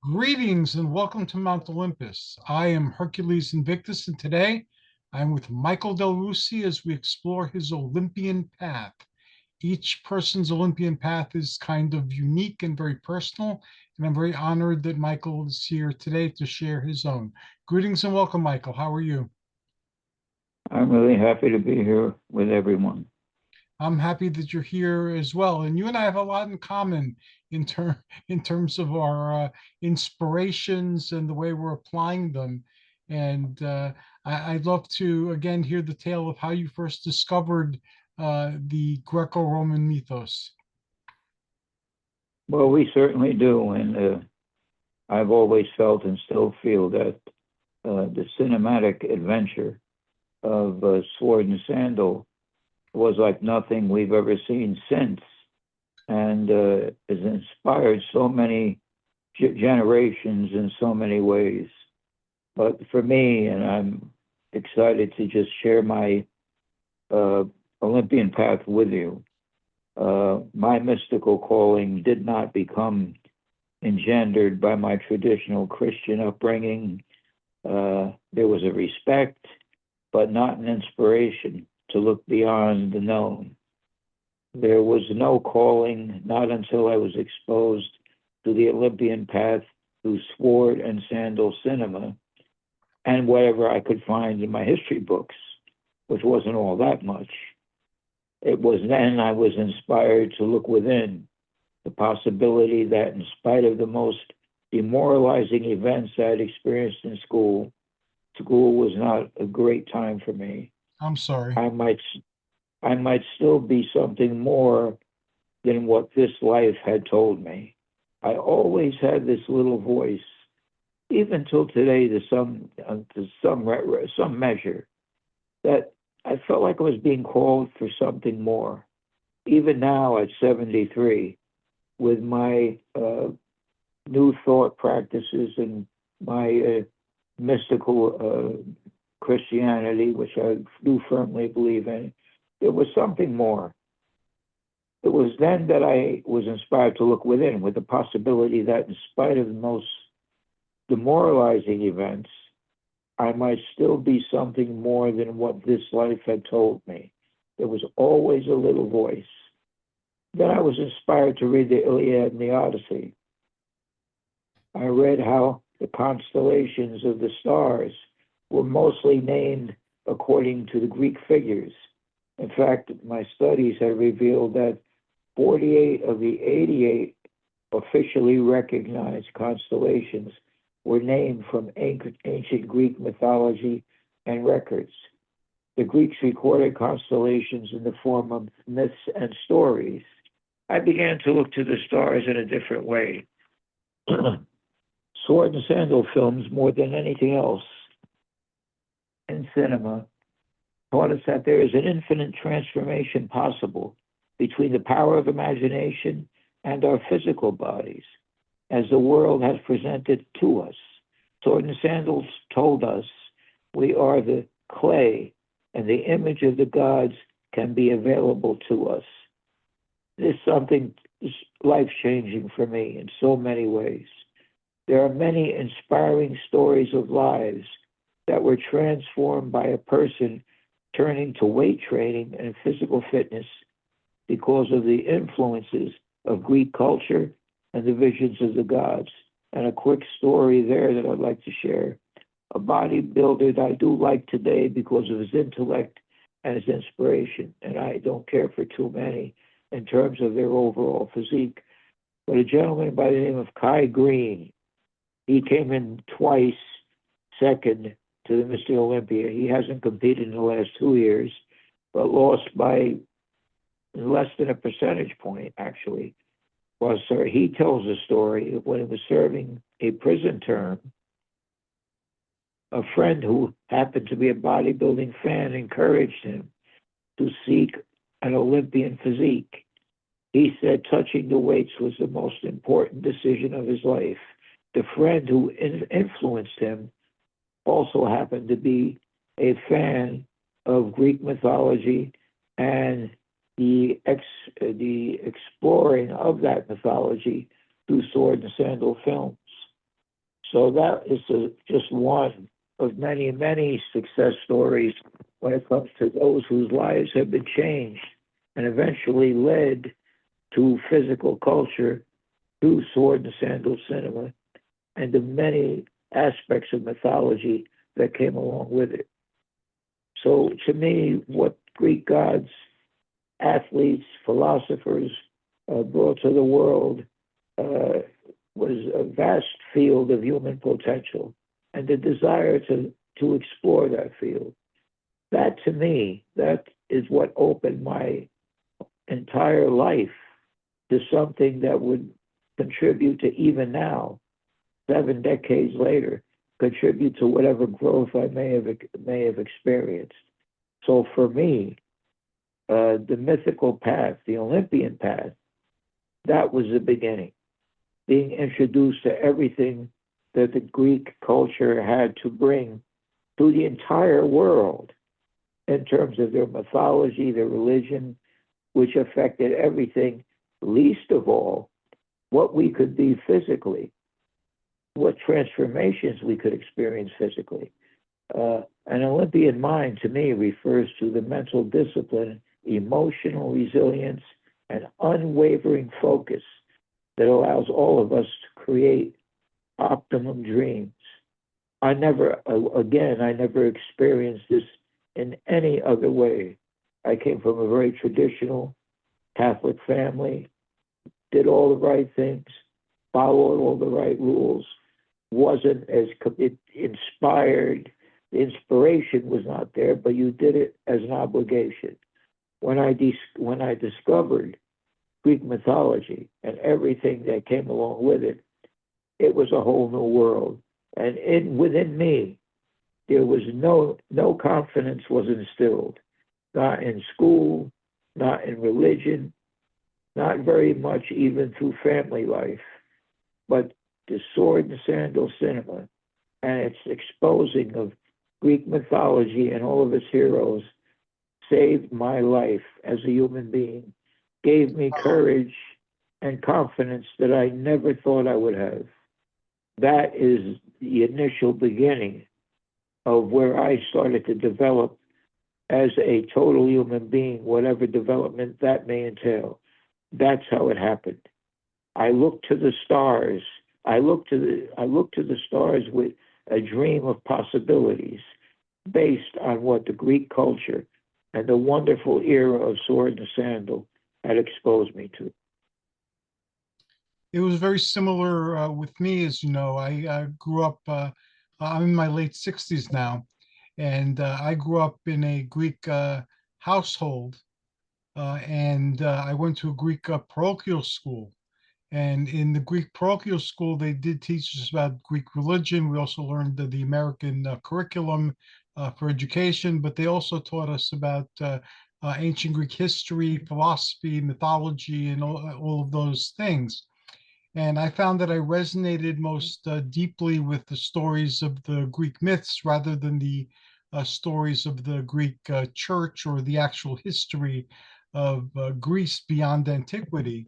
Greetings and welcome to Mount Olympus. I am Hercules Invictus, and today I'm with Michael Del Russii as we explore his Olympian path. Each person's Olympian path is kind of unique and very personal, and I'm very honored that Michael is here today to share his own. Greetings and welcome, Michael. How are you? I'm really happy to be here with everyone. I'm happy that you're here as well. And you and I have a lot in common in in terms of our inspirations and the way we're applying them. And I'd love to again hear the tale of how you first discovered the Greco-Roman mythos. Well, we certainly do, and I've always felt and still feel that the cinematic adventure of Sword and Sandal was like nothing we've ever seen since, and has inspired so many generations in so many ways. But for me, and I'm excited to just share my uh, Olympian path with you. My mystical calling did not become engendered by my traditional Christian upbringing. There was a respect, but not an inspiration to look beyond the known. There was no calling, not until I was exposed to the Olympian path through sword and sandal cinema and whatever I could find in my history books, which wasn't all that much. It was then I was inspired to look within, the possibility that, in spite of the most demoralizing events I had experienced in school, school was not a great time for me. I'm sorry. I might, I might still be something more than what this life had told me. I always had this little voice, even till today, to some measure, that I felt like I was being called for something more. Even now at 73, with my new thought practices and my mystical Christianity, which I do firmly believe in, there was something more. It was then that I was inspired to look within with the possibility that, in spite of the most demoralizing events, I might still be something more than what this life had told me. There was always a little voice. Then I was inspired to read the Iliad and the Odyssey. I read how the constellations of the stars were mostly named according to the Greek figures. In fact, my studies have revealed that 48 of the 88 officially recognized constellations were named from ancient Greek mythology and records. The Greeks recorded constellations in the form of myths and stories. I began to look to the stars in a different way. Sword and sandal films, more than anything else in cinema, taught us that there is an infinite transformation possible between the power of imagination and our physical bodies, as the world has presented to us. Sword and Sandals told us we are the clay, and the image of the gods can be available to us. This is something life changing for me in so many ways. There are many inspiring stories of lives that were transformed by a person turning to weight training and physical fitness because of the influences of Greek culture and the visions of the gods. And a quick story there that I'd like to share. A bodybuilder that I do like today because of his intellect and his inspiration, and I don't care for too many in terms of their overall physique. But a gentleman by the name of Kai Green, he came in twice second to the Mr. Olympia. He hasn't competed in the last 2 years, but lost by less than a percentage point, actually. Well, sir, he tells a story of when he was serving a prison term. A friend who happened to be a bodybuilding fan encouraged him to seek an Olympian physique. He said touching the weights was the most important decision of his life. The friend who influenced him also happened to be a fan of Greek mythology and the exploring of that mythology through sword and sandal films. So that is just one of many, many success stories when it comes to those whose lives have been changed and eventually led to physical culture through sword and sandal cinema and the many aspects of mythology that came along with it. So to me, what Greek gods, athletes, philosophers brought to the world uh, was a vast field of human potential and the desire to explore that field. That to me, that is what opened my entire life to something that would contribute to even now, 7 decades later, contribute to whatever growth I may have experienced. So for me, the mythical path, the Olympian path, that was the beginning. Being introduced to everything that the Greek culture had to bring to the entire world in terms of their mythology, their religion, which affected everything, least of all, what we could be physically, what transformations we could experience physically. An Olympian mind, to me, refers to the mental discipline, emotional resilience, and unwavering focus that allows all of us to create optimum dreams. I never experienced this in any other way. I came from a very traditional Catholic family, did all the right things, followed all the right rules, wasn't as inspired. The inspiration was not there, but you did it as an obligation. When I discovered Greek mythology and everything that came along with it, it was a whole new world. And within me, there was no confidence was instilled, not in school, not in religion, not very much even through family life, but the sword and sandal cinema and its exposing of Greek mythology and all of its heroes saved my life as a human being, gave me courage and confidence that I never thought I would have. That is the initial beginning of where I started to develop as a total human being, whatever development that may entail. That's how it happened. I looked to the stars. I looked to the stars with a dream of possibilities based on what the Greek culture and the wonderful era of sword and sandal had exposed me to. It was very similar with me, as you know. I grew up, I'm in my late 60s now, and I grew up in a Greek household, and I went to a Greek parochial school. And in the Greek parochial school, they did teach us about Greek religion. We also learned the American curriculum for education, but they also taught us about ancient Greek history, philosophy, mythology, and all of those things. And I found that I resonated most deeply with the stories of the Greek myths rather than the stories of the Greek church or the actual history of Greece beyond antiquity.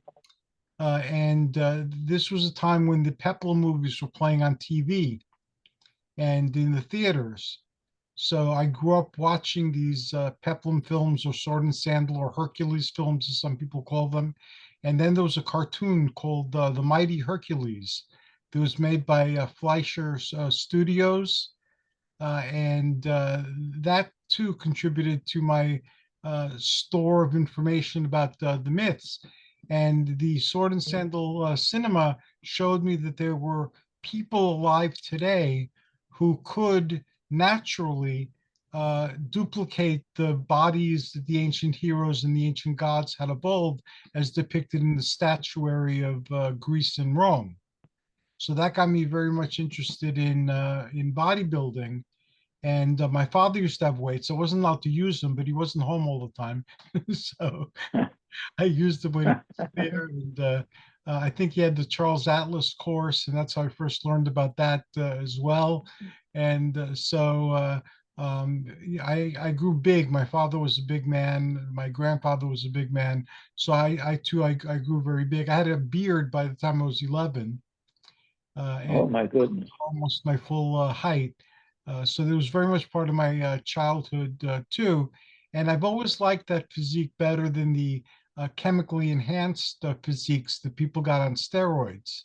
And this was a time when the Peplum movies were playing on TV and in the theaters. So I grew up watching these Peplum films or Sword and Sandal or Hercules films, as some people call them. And then there was a cartoon called The Mighty Hercules that was made by Fleischer Studios. And that too contributed to my store of information about the myths. And the Sword and Sandal cinema showed me that there were people alive today who could naturally duplicate the bodies that the ancient heroes and the ancient gods had evolved as depicted in the statuary of Greece and Rome. So that got me very much interested in bodybuilding. And my father used to have weights. So I wasn't allowed to use them, but he wasn't home all the time. So I used them when he was there. And I think he had the Charles Atlas course, and that's how I first learned about that as well. And I grew big. My father was a big man. My grandfather was a big man. So I too, I grew very big. I had a beard by the time I was 11. and Oh my goodness. almost my full height. So it was very much part of my childhood too. And I've always liked that physique better than the chemically enhanced physiques that people got on steroids.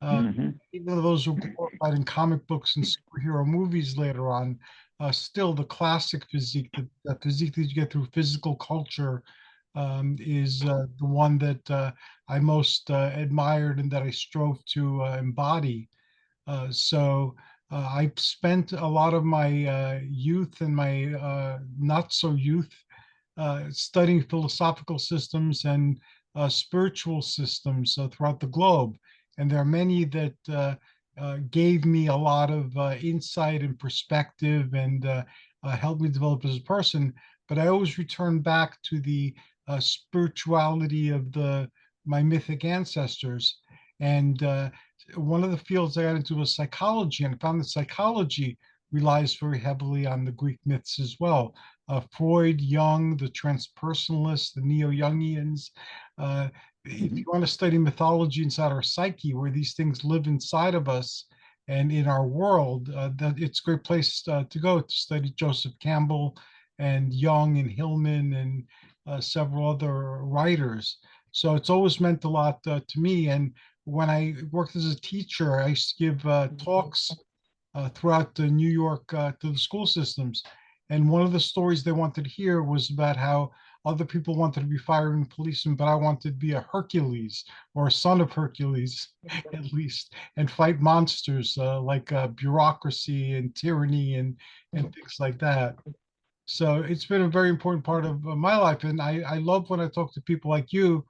Uh, Hmm. Even though those were glorified in comic books and superhero movies later on, still the classic physique, the physique that you get through physical culture, is the one that I most admired and that I strove to embody. I spent a lot of my youth and my not so youth studying philosophical systems and spiritual systems throughout the globe. And there are many that gave me a lot of insight and perspective and helped me develop as a person. But I always return back to the spirituality of the my mythic ancestors. And one of the fields I got into was psychology, and found that psychology relies very heavily on the Greek myths as well. Freud, Jung, the transpersonalists, the neo-Jungians. Uh, if Hmm. you want to study mythology inside our psyche, where these things live inside of us and in our world, that it's a great place to go to study Joseph Campbell and Jung and Hillman and several other writers. So it's always meant a lot to me. And when I worked as a teacher, I used to give talks throughout the New York to the school systems. And one of the stories they wanted to hear was about how other people wanted to be firemen and policemen, but I wanted to be a Hercules or a son of Hercules, at least, and fight monsters like bureaucracy and tyranny and things like that. So it's been a very important part of my life. And I love when I talk to people like you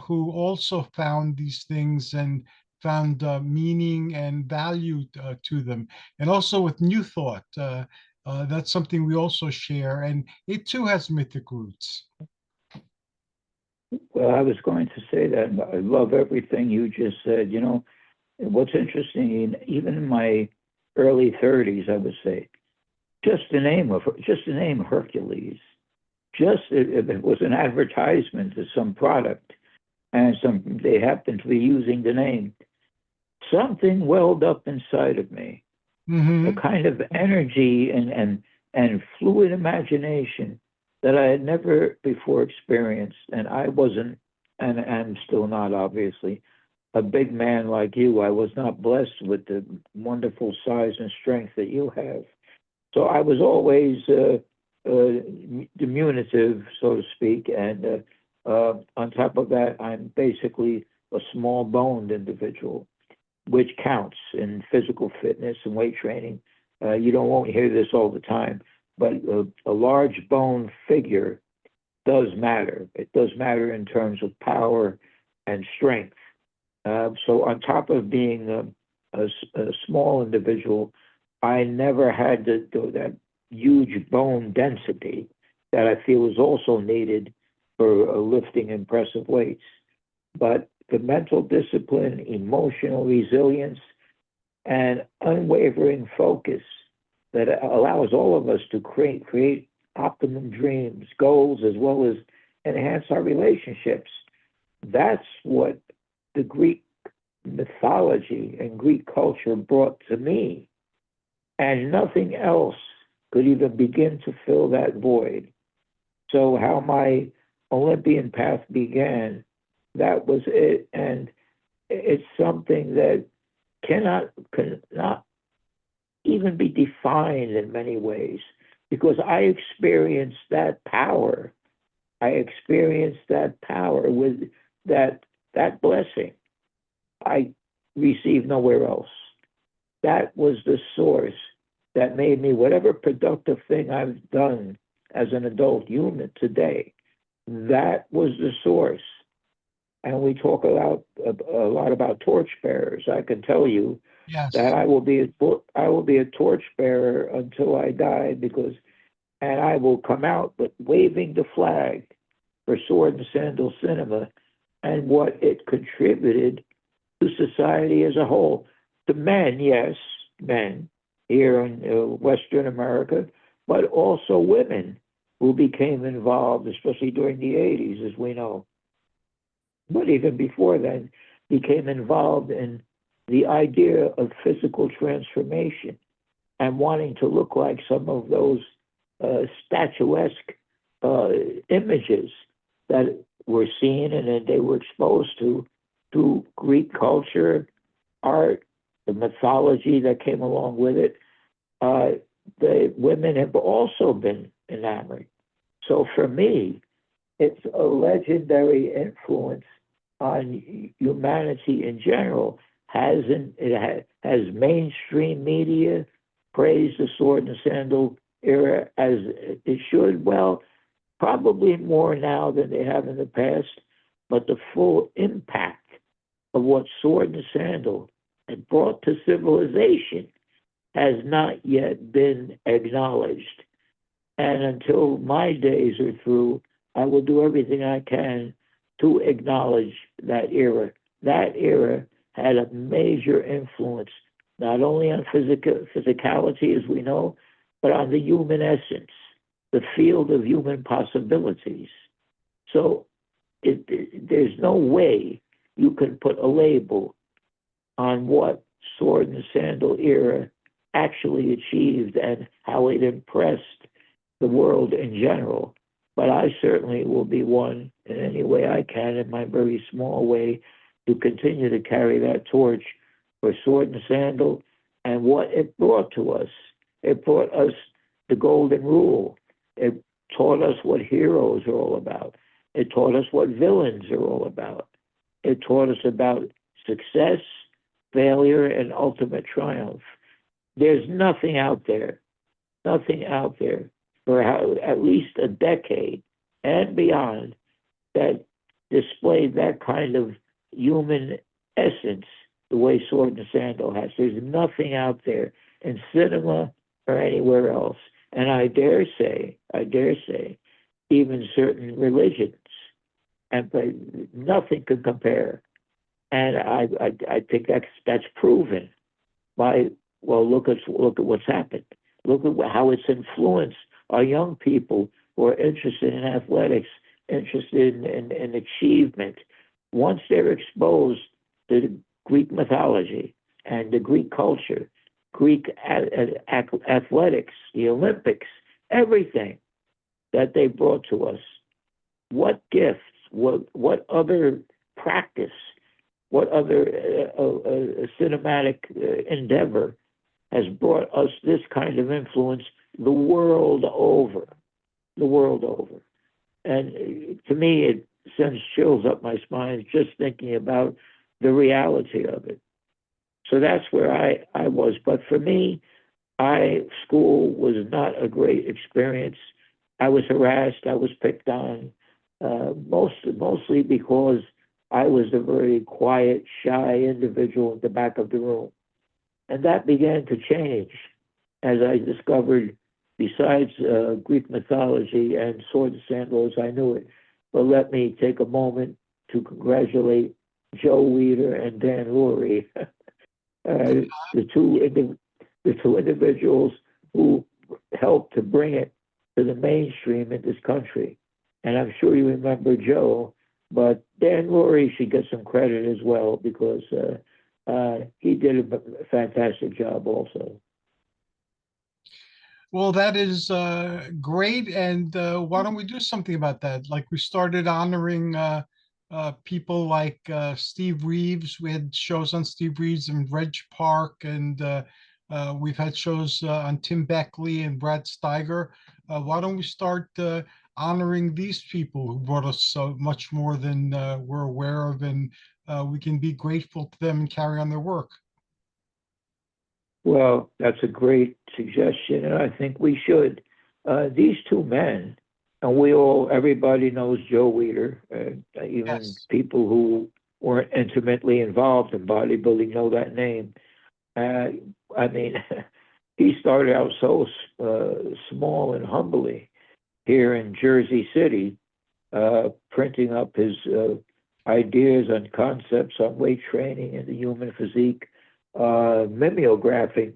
who also found these things and found meaning and value to them. And also with New Thought, that's something we also share. And it too has mythic roots. Well, I was going to say that I love everything you just said. You know, what's interesting, even in my early 30s, I would say, just the name Hercules, just if it was an advertisement to some product, and some they happened to be using the name, something welled up inside of me, a Hmm. kind of energy and fluid imagination that I had never before experienced. And I wasn't, and I'm still not, obviously, a big man like you. I was not blessed with the wonderful size and strength that you have. So I was always diminutive, so to speak. And on top of that, I'm basically a small boned individual, which counts in physical fitness and weight training. You don't won't hear this all the time, but a large bone figure does matter. It does matter in terms of power and strength. So on top of being a small individual, I never had that huge bone density that I feel is also needed for lifting impressive weights. But the mental discipline, emotional resilience, and unwavering focus that allows all of us to create optimum dreams, goals, as well as enhance our relationships. That's what the Greek mythology and Greek culture brought to me. And nothing else could even begin to fill that void. So, how my Olympian path began, that was it. And it's something that cannot even be defined in many ways because I experienced that power. I experienced that power with that blessing. I received nowhere else. That was the source that made me whatever productive thing I've done as an adult human today. That was the source. And we talk a lot about torchbearers. I can tell you that Yes. I will be a torchbearer until I die because, and I will come out but waving the flag for Sword and Sandal Cinema and what it contributed to society as a whole. To men, yes, men here in Western America, but also women who became involved, especially during the 80s, as we know. But even before then, became involved in the idea of physical transformation and wanting to look like some of those statuesque images that were seen and that they were exposed to through Greek culture, art, the mythology that came along with it. The women have also been enamored. So for me, it's a legendary influence on humanity in general. Has mainstream media praised the sword and sandal era as it should? Well, probably more now than they have in the past, but the full impact of what sword and sandal had brought to civilization has not yet been acknowledged. And until my days are through, I will do everything I can to acknowledge that era. That era had a major influence, not only on physicality, as we know, but on the human essence, the field of human possibilities. So there's no way you can put a label on what sword and sandal era actually achieved and how it impressed the world in general. But I certainly will be one in any way I can, in my very small way, to continue to carry that torch for sword and sandal and what it brought to us. It brought us the golden rule. It taught us what heroes are all about. It taught us what villains are all about. It taught us about success, failure, and ultimate triumph. There's nothing out there for at least a decade and beyond that displayed that kind of human essence the way Sword and Sandal has. There's nothing out there in cinema or anywhere else. And I dare say, even certain religions, and nothing can compare. And I think that's proven by, well, look at what's happened. Look at how it's influenced our young people who are interested in athletics, interested in achievement. Once they're exposed to the Greek mythology and the Greek culture, Greek athletics, the Olympics, everything that they brought to us, what gifts, what other practice, what other cinematic endeavor has brought us this kind of influence the world over, the world over. And to me, it sends chills up my spine just thinking about the reality of it. So that's where I was. But for me, school was not a great experience. I was harassed. I was picked on, mostly because I was a very quiet, shy individual at the back of the room. And that began to change as I discovered, besides Greek mythology and sword and sandal as I knew it. But let me take a moment to congratulate Joe Weider and Dan Lurie, the two individuals who helped to bring it to the mainstream in this country. And I'm sure you remember Joe, but Dan Lurie should get some credit as well because he did a fantastic job also. Well, that is great. And why don't we do something about that? Like we started honoring people like Steve Reeves. We had shows on Steve Reeves and Reg Park, and we've had shows on Tim Beckley and Brad Steiger. Why don't we start honoring these people who brought us so much more than we're aware of, and we can be grateful to them and carry on their work. Well, that's a great suggestion, and I think we should. These two men, and everybody knows Joe Weider, even Yes. people who weren't intimately involved in bodybuilding know that name. I mean, he started out so small and humbly here in Jersey City, printing up his ideas and concepts on weight training and the human physique, mimeographing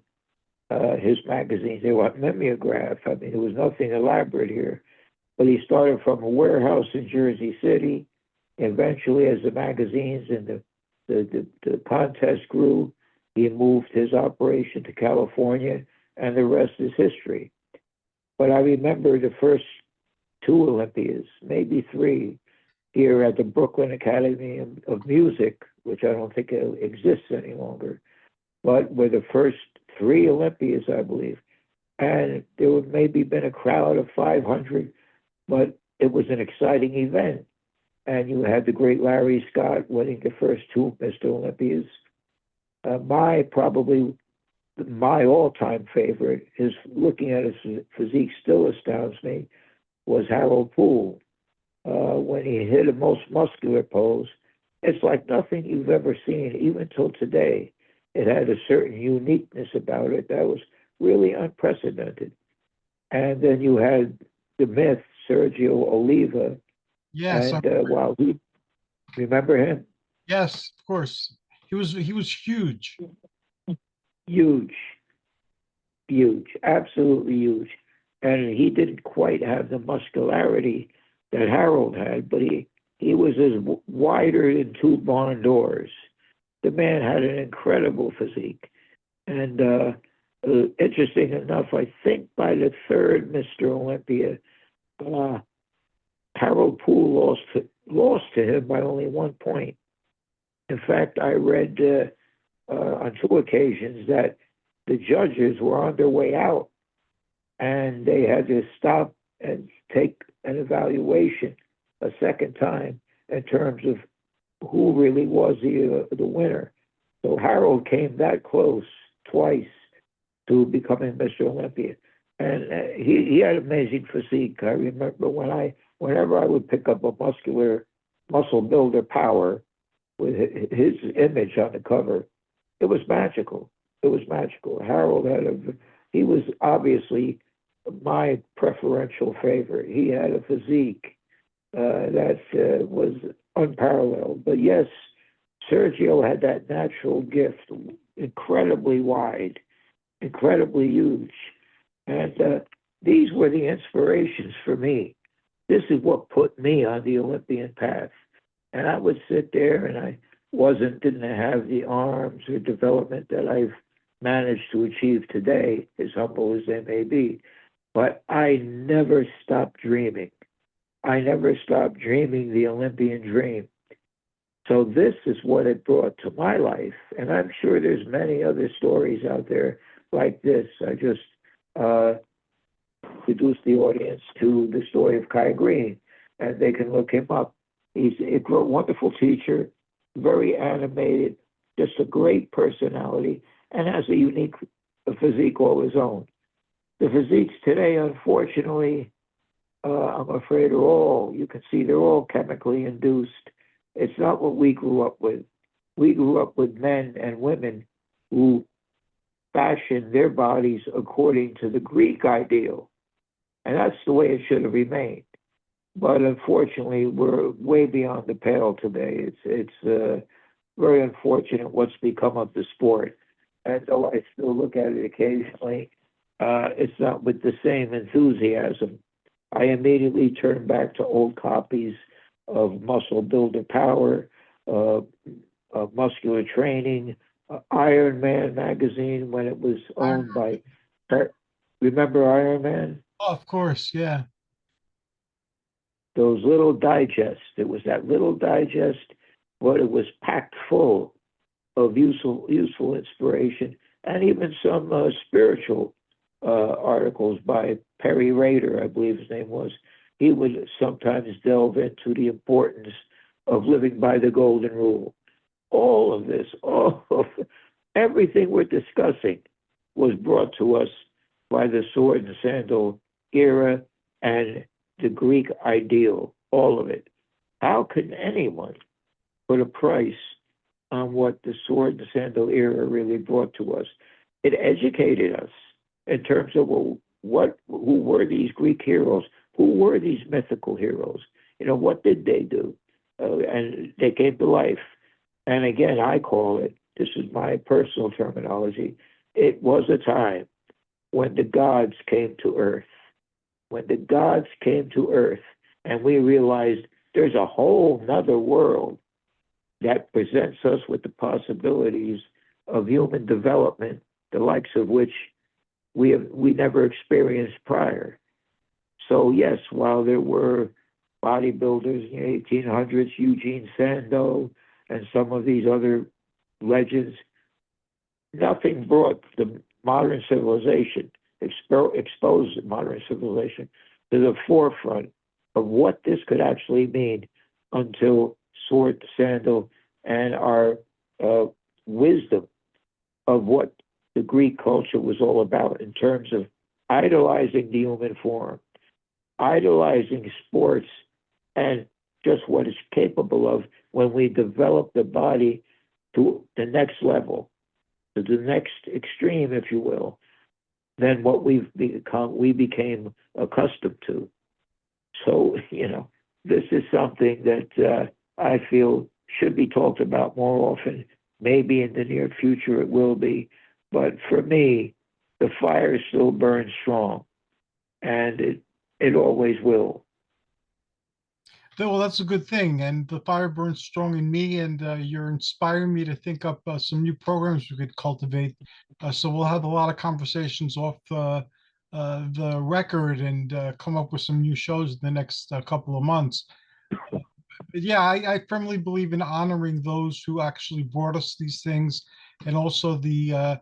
his magazines. They were mimeograph. I mean, there was nothing elaborate here. But he started from a warehouse in Jersey City. Eventually, as the magazines and the contest grew, He moved his operation to California, and the rest is history. But I remember the first two Olympias, maybe three, here at the Brooklyn Academy of Music, which I don't think exists any longer, but were the first three Olympias, I believe. And there would maybe been a crowd of 500, but it was an exciting event. And you had the great Larry Scott winning the first two Mr. Olympias. Probably my all-time favorite is, looking at his physique still astounds me, was Harold Poole. When he hit a most muscular pose, it's like nothing you've ever seen, even till today. It had a certain uniqueness about it that was really unprecedented. And then you had the myth, Sergio Oliva, Yes, and while he, remember him? yes, of course. He was huge. Huge, huge, absolutely huge. And he didn't quite have the muscularity that Harold had, but he was as wider than two barn doors. The man had an incredible physique. And interesting enough, I think by the third Mr. Olympia, Harold Poole lost to him by only 1 point. In fact, I read on two occasions that the judges were on their way out and they had to stop and take an evaluation a second time in terms of who really was the winner. So Harold came that close twice to becoming Mr. Olympia, and he had amazing physique. I remember whenever I would pick up a muscle builder Power with his image on the cover, it was magical. It was magical. Harold he was obviously my preferential favorite. He had a physique that was unparalleled. But yes, Sergio had that natural gift, incredibly wide, incredibly huge. And these were the inspirations for me. This is what put me on the Olympian path. And I would sit there and didn't have the arms or development that I've managed to achieve today, as humble as they may be. But I never stopped dreaming. I never stopped dreaming the Olympian dream. So this is what it brought to my life. And I'm sure there's many other stories out there like this. I just introduced the audience to the story of Kai Green, and they can look him up. He's a wonderful teacher, very animated, just a great personality, and has a unique physique all his own. The physiques today, unfortunately, I'm afraid you can see they're all chemically induced. It's not what we grew up with. We grew up with men and women who fashioned their bodies according to the Greek ideal. And that's the way it should have remained. But unfortunately, we're way beyond the pale today. It's very unfortunate what's become of the sport. And though I still look at it occasionally, it's not with the same enthusiasm. I immediately turn back to old copies of Muscle Builder Power, Muscular Training, Iron Man magazine when it was owned by, remember Iron Man? Oh, of course, yeah. Those little digests. It was that little digest, but it was packed full of useful inspiration and even some spiritual articles by Perry Rader, I believe his name was. He would sometimes delve into the importance of living by the golden rule. All of this, everything we're discussing was brought to us by the sword and sandal era and the Greek ideal, all of it. How can anyone put a price on what the sword and sandal era really brought to us? It educated us in terms of who were these Greek heroes? Who were these mythical heroes? What did they do? And they came to life. And again, I call it, this is my personal terminology, it was a time when the gods came to earth. When the gods came to earth and we realized there's a whole nother world that presents us with the possibilities of human development, the likes of which we never experienced prior. So yes, while there were bodybuilders in the 1800s, Eugene Sandow, and some of these other legends, nothing brought the modern civilization, exposed modern civilization to the forefront of what this could actually mean until Sword Sandal and our wisdom of what the Greek culture was all about in terms of idolizing the human form, idolizing sports, and just what it's capable of when we develop the body to the next level, to the next extreme, if you will, than what we became accustomed to. So, this is something that I feel should be talked about more often. Maybe in the near future it will be. But for me, the fire still burns strong, and it always will. Well, that's a good thing. And the fire burns strong in me, and you're inspiring me to think up some new programs we could cultivate. So we'll have a lot of conversations off the record and come up with some new shows in the next couple of months. But yeah, I firmly believe in honoring those who actually brought us these things, and also the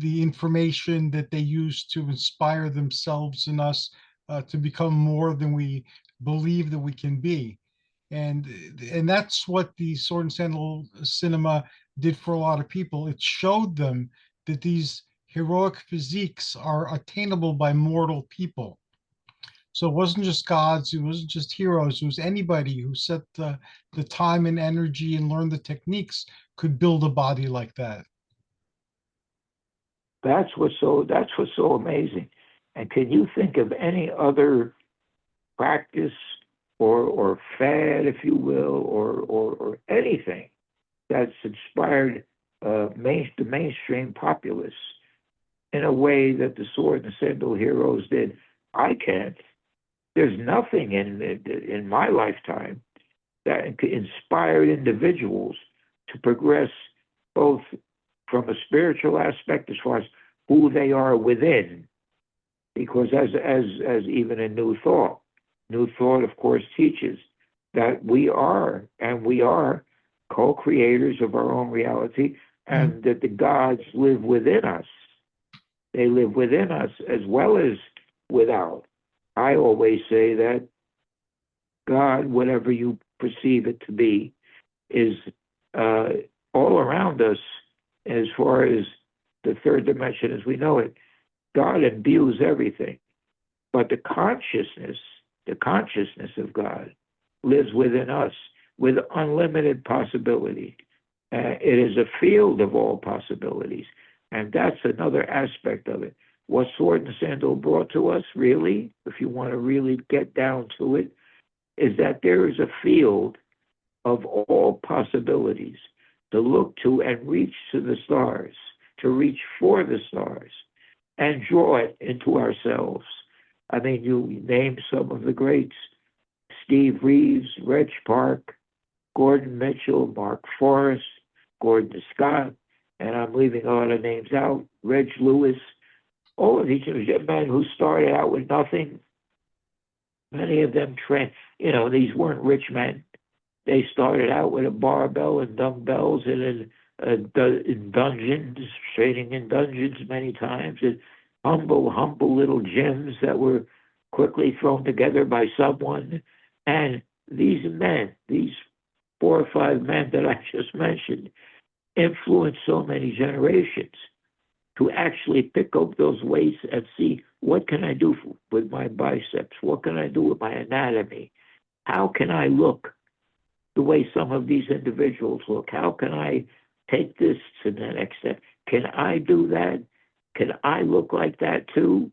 information that they use to inspire themselves and us to become more than we believe that we can be. And and that's what the Sword and Sandal cinema did for a lot of people. It showed them that these heroic physiques are attainable by mortal people. So it wasn't just gods, it wasn't just heroes, it was anybody who set the time and energy and learned the techniques could build a body like that. That's what's so amazing. And can you think of any other practice or fad, if you will, or anything that's inspired the mainstream populace in a way that the Sword and Sandal heroes did? I can't. There's nothing in my lifetime that inspired individuals to progress both from a spiritual aspect as far as who they are within. Because as even a New Thought, of course, teaches that we are co-creators of our own reality, and that the gods live within us. They live within us as well as without. I always say that God, whatever you perceive it to be, is all around us as far as the third dimension as we know it. God imbues everything. But the consciousness of God lives within us with unlimited possibility. It is a field of all possibilities. And that's another aspect of it. What Sword and Sandal brought to us, really, if you want to really get down to it, is that there is a field of all possibilities to look to and reach to the stars, to reach for the stars, and draw it into ourselves. I mean, you name some of the greats: Steve Reeves, Reg Park, Gordon Mitchell, Mark Forrest, Gordon Scott, and I'm leaving a lot of names out, Reg Lewis. All of these men who started out with nothing, many of them these weren't rich men. They started out with a barbell and dumbbells and in dungeons, trading in dungeons many times, and humble little gyms that were quickly thrown together by someone. And these men, these 4 or 5 men that I just mentioned, influenced so many generations to actually pick up those weights and see, what can I do with my biceps? What can I do with my anatomy? How can I look the way some of these individuals look? How can I take this to the next step? Can I do that? Can I look like that too?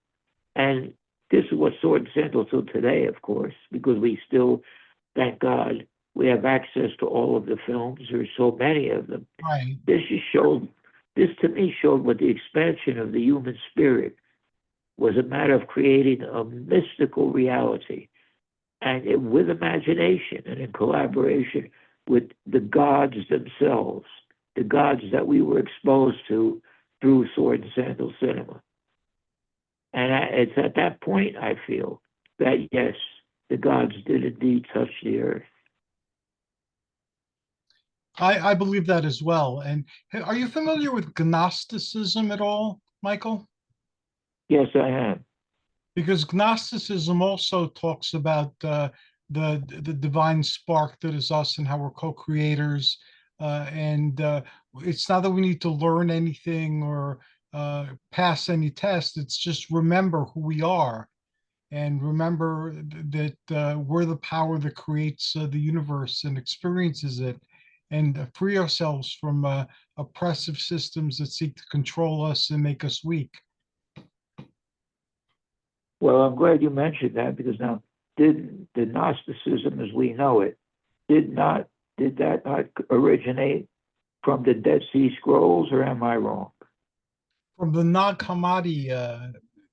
And this is what Sword and Sandal till today, of course, because we still, thank God, we have access to all of the films. There's so many of them. Right. This to me showed what the expansion of the human spirit was, a matter of creating a mystical reality, and with imagination and in collaboration with the gods themselves, the gods that we were exposed to through sword and sandal cinema. And it's at that point I feel that yes, the gods did indeed touch the earth. I believe that as well. And are you familiar with Gnosticism at all, Michael? Yes, I am. Because Gnosticism also talks about the divine spark that is us and how we're co-creators. And it's not that we need to learn anything or pass any test. It's just remember who we are and remember that we're the power that creates the universe and experiences it, and free ourselves from oppressive systems that seek to control us and make us weak. Well, I'm glad you mentioned that because now, did the Gnosticism as we know it, did not did that not originate from the Dead Sea Scrolls, or am I wrong? From the Nag Hammadi,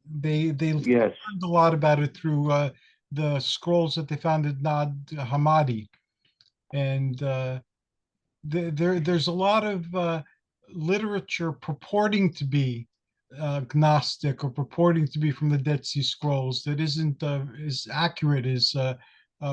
they Yes. learned a lot about it through the scrolls that they found at Nag Hammadi, and there's a lot of literature purporting to be Gnostic or purporting to be from the Dead Sea Scrolls that isn't as accurate as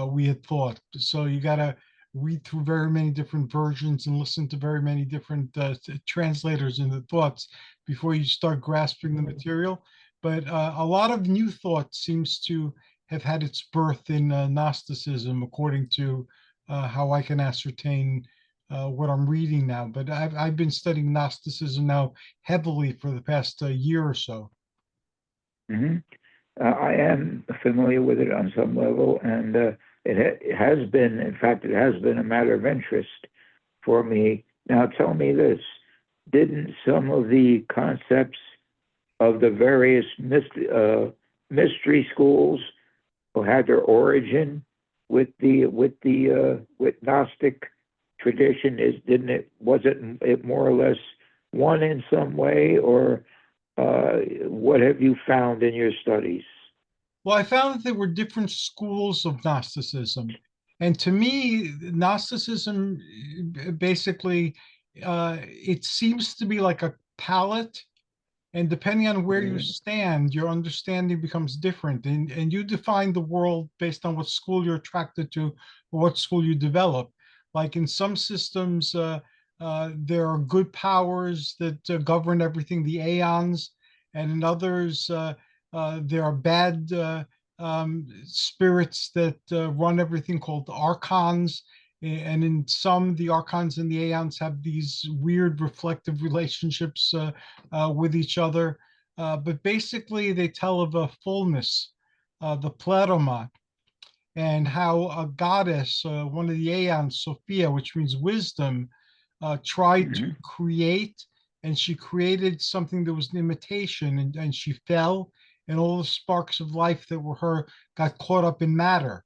we had thought. So you got to read through very many different versions and listen to very many different translators and the thoughts before you start grasping the material. But a lot of new thought seems to have had its birth in Gnosticism, according to how I can ascertain what I'm reading now. But I've been studying Gnosticism now heavily for the past year or so. Hmm. I am familiar with it on some level, and it has been, in fact, it has been a matter of interest for me. Now, tell me this: didn't some of the concepts of the various mystery schools who had their origin with Gnostic tradition? Didn't it, wasn't it more or less one in some way, or what have you found in your studies? Well, I found that there were different schools of Gnosticism. And to me, Gnosticism basically, it seems to be like a palette. And depending on where you Mm, stand, your understanding becomes different. And you define the world based on what school you're attracted to or what school you develop. Like in some systems, there are good powers that govern everything, the aeons, and in others, there are bad spirits that run everything, called archons. And in some, the archons and the aeons have these weird reflective relationships with each other. But basically, they tell of a fullness, the pleroma, and how a goddess, one of the aeons, Sophia, which means wisdom, tried to mhm, create, and she created something that was an imitation, and she fell, and all the sparks of life that were her got caught up in matter.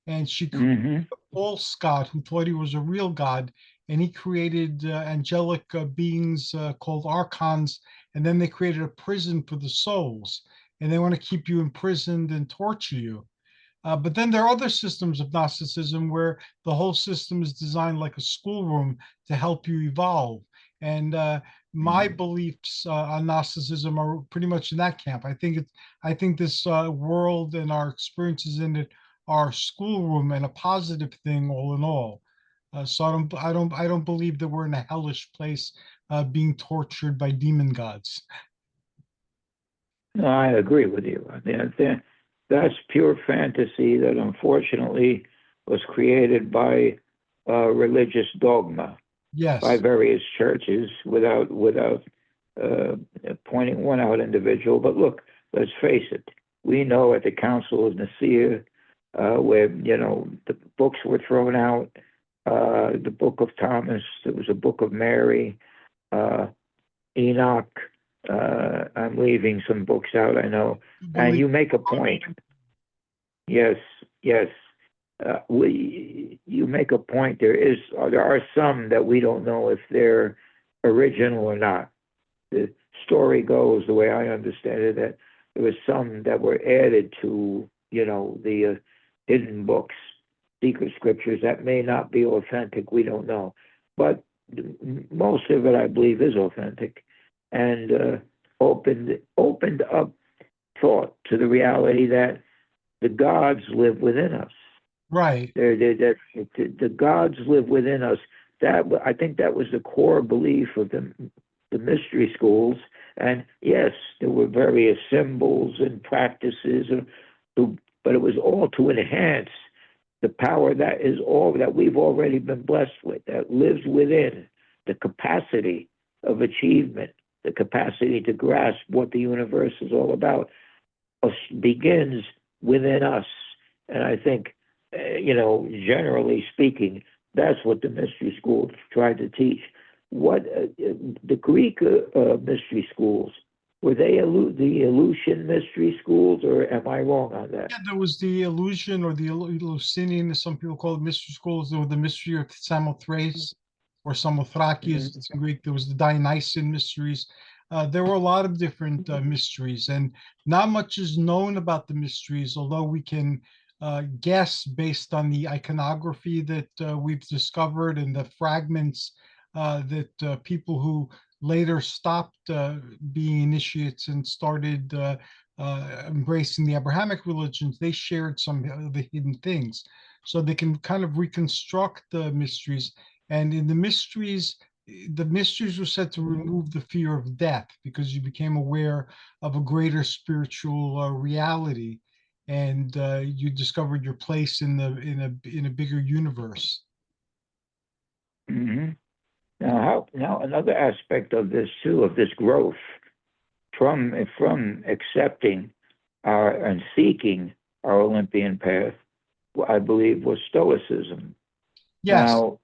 And she created mhm, a false god who thought he was a real god, and he created angelic beings called archons, and then they created a prison for the souls, and they want to keep you imprisoned and torture you. But then there are other systems of Gnosticism where the whole system is designed like a schoolroom to help you evolve. And my mhm. beliefs on Gnosticism are pretty much in that camp. I think this world and our experiences in it are a schoolroom and a positive thing, all in all. So I don't believe that we're in a hellish place being tortured by demon gods. No, I agree with you. That's pure fantasy that unfortunately was created by religious dogma, by Yes. various churches, without uh, pointing one out individual. But look, let's face it. We know at the Council of Nicaea, where the books were thrown out, the Book of Thomas, there was a Book of Mary, uh, Enoch. I'm leaving some books out, I know, and Believe you make a point. Yes, yes. You make a point. There are some that we don't know if they're original or not. The story goes, the way I understand it, that there was some that were added to, the hidden books, secret scriptures that may not be authentic. We don't know, but most of it, I believe, is authentic, and opened up thought to the reality that the gods live within us. Right. The gods live within us. That, I think, that was the core belief of the mystery schools. And yes, there were various symbols and practices, but it was all to enhance the power that is all that we've already been blessed with, that lives within the capacity of achievement, the capacity to grasp what the universe is all about, begins within us. And I think, generally speaking, that's what the mystery schools tried to teach. What the Greek mystery schools, were they the Eleusinian mystery schools, or am I wrong on that? Yeah, there was the illusion or the Eleusinian, as some people call it, mystery schools. There was the mystery of Samothrace or Samothraki, as Mm-hmm. it's in Greek. There was the Dionysian mysteries. There were a lot of different mysteries, and not much is known about the mysteries, although we can guess based on the iconography that we've discovered and the fragments that people who later stopped being initiates and started embracing the Abrahamic religions, they shared some of the hidden things. So they can kind of reconstruct the mysteries. And in the mysteries were said to remove the fear of death because you became aware of a greater spiritual reality, and you discovered your place in a bigger universe. Mm-hmm. Now another aspect of this too, of this growth from accepting our and seeking our Olympian path, I believe, was Stoicism. Yes. Now,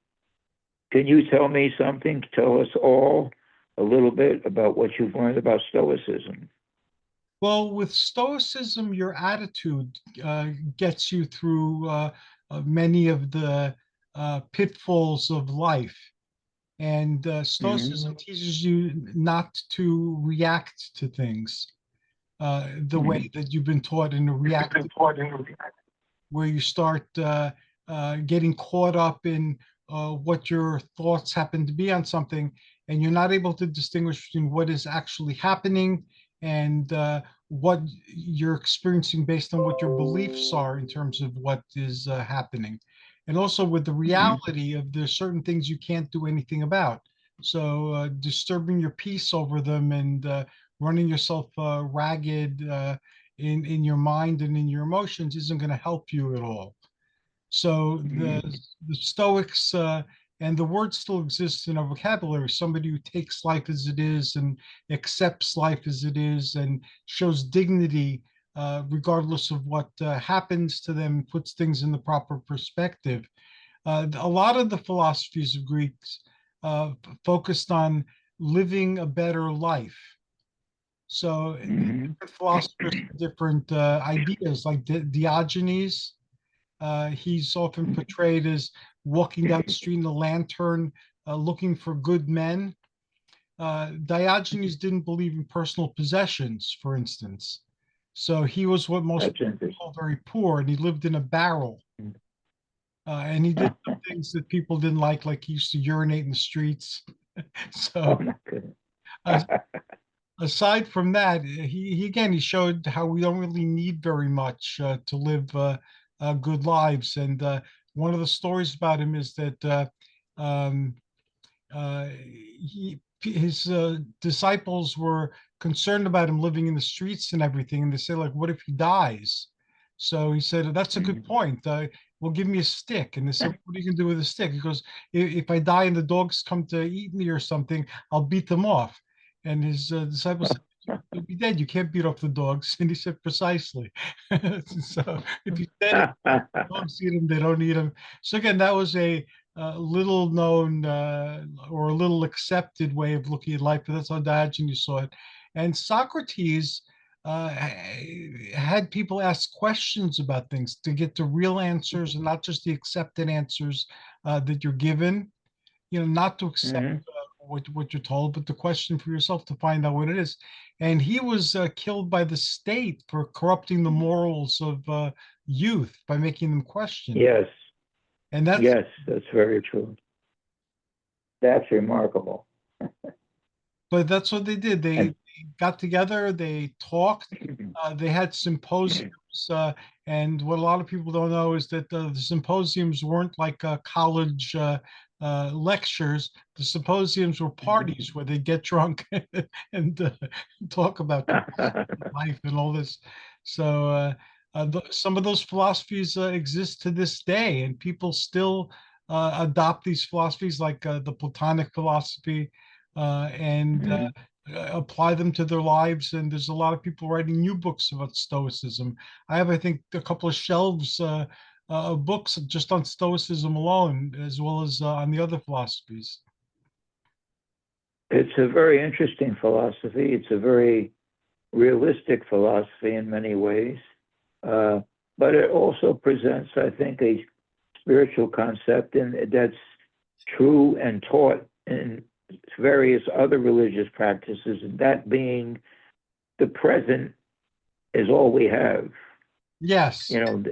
can you tell me something? Tell us all a little bit about what you've learned about Stoicism. Well, with Stoicism, your attitude gets you through many of the pitfalls of life. And Mm-hmm. Stoicism teaches you not to react to things the way Mm-hmm. that you've been taught in a reactive, where you start getting caught up in what your thoughts happen to be on something, and you're not able to distinguish between what is actually happening and what you're experiencing based on what your beliefs are in terms of what is happening. And also with the Mm-hmm. reality of there's certain things you can't do anything about. So disturbing your peace over them and running yourself ragged in your mind and in your emotions isn't going to help you at all. So the Stoics, and the word still exists in our vocabulary, somebody who takes life as it is and accepts life as it is and shows dignity regardless of what happens to them, puts things in the proper perspective. A lot of the philosophies of Greeks focused on living a better life. So Mm-hmm. different philosophers have different ideas, like Diogenes. He's often portrayed as walking down the street in a lantern, looking for good men. Diogenes didn't believe in personal possessions, for instance. So he was what most That's people interesting. call very poor, and he lived in a barrel. And he did some things that people didn't like he used to urinate in the streets. Oh So my goodness. uh, aside from that, he again he showed how we don't really need very much to live good lives. And one of the stories about him is that um, his disciples were concerned about him living in the streets and everything, and they say like, "What if he dies?" So he said, "That's a good Mm-hmm. point. Well, give me a stick." And they said, "What are you gonna do with a stick?" He goes, If I die and the dogs come to eat me or something, I'll beat them off." And his disciples said, "You'll be dead. You can't beat off the dogs." And he said, "Precisely." So if he's dead, if the dogs eat him, they don't eat him. So again, that was a little known or a little accepted way of looking at life, but that's how Diogenes saw it. And Socrates uh, had people ask questions about things to get to real answers and not just the accepted answers that you're given. Not to accept Mm-hmm. what you're told, but to question for yourself to find out what it is. And he was killed by the state for corrupting the morals of youth by making them question. Yes, And that's yes, that's very true. That's remarkable. But that's what they did. They And got together, they talked, they had symposiums. And what a lot of people don't know is that the symposiums weren't like college lectures. The symposiums were parties where they get drunk and talk about life and all this. So some of those philosophies exist to this day, and people still adopt these philosophies, like the Platonic philosophy, and apply them to their lives. And there's a lot of people writing new books about Stoicism. I have, I think, a couple of shelves of books just on Stoicism alone, as well as on the other philosophies. it's a very interesting philosophy. It's a very realistic philosophy in many ways. But it also presents, I think, a spiritual concept and that's true and taught in various other religious practices, and that being the present is all we have. Yes, You know,